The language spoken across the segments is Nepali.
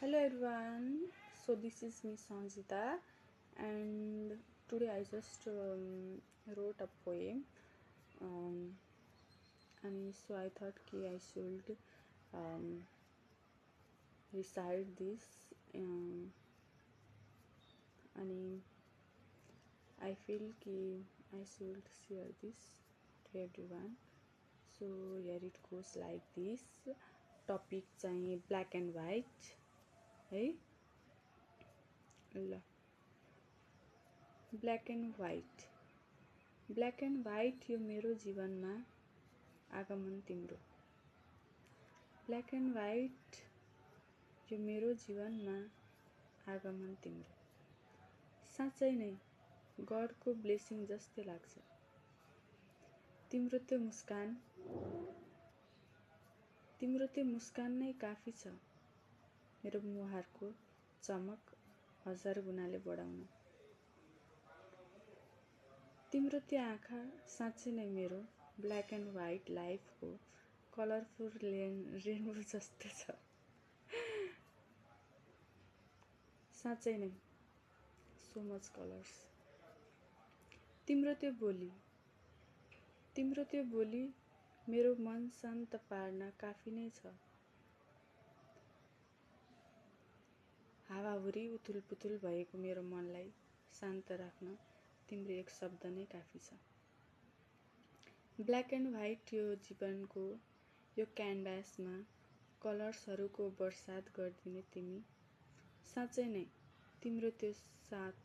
Hello everyone. So this is me Sanjita, and today I just wrote a poem, um, and so I thought I should um, recite this, and I feel I should share this to everyone. So here it goes like this. Topic चाहिँ black and white है ल ब्ल्याक एन्ड व्हाइट यो मेरो जीवनमा आगमन तिम्रो। ब्ल्याक एन्ड व्हाइट यो मेरो जीवनमा आगमन तिम्रो। साँच्चै नै गडको ब्लेसिङ जस्तै लाग्छ। तिम्रो त्यो मुस्कान नै काफी छ मेरो मुहारको चमक 1000 गुणाले बढाउन। तिम्रो त्यो आँखा साँच्चै नै मेरो ब्ल्याक एन्ड व्हाइट लाइफको कलरफुल रेनबो जस्तो छ। साँच्चै नै सो मच कलर्स। तिम्रो त्यो बोली मेरो मन शान्त पार्न काफी नै छ। हावाहुरी उथुलपुथुल भएको मेरो मनलाई शान्त राख्न तिम्रो एक शब्द नै काफी छ। ब्ल्याक एन्ड व्हाइट यो जीवनको यो क्यानभासमा कलर्सहरूको बर्सात गरिदिने तिमी। साँच्चै नै तिम्रो त्यो साथ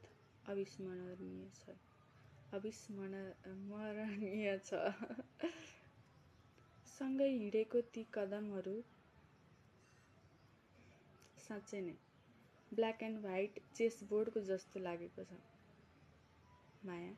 अविस्मरणीय छ। सँगै हिँडेको ती कदमहरू साँच्चै नै ब्ल्याक एन्ड व्हाइट चेसबोर्डको जस्तो लागेको छ। माया।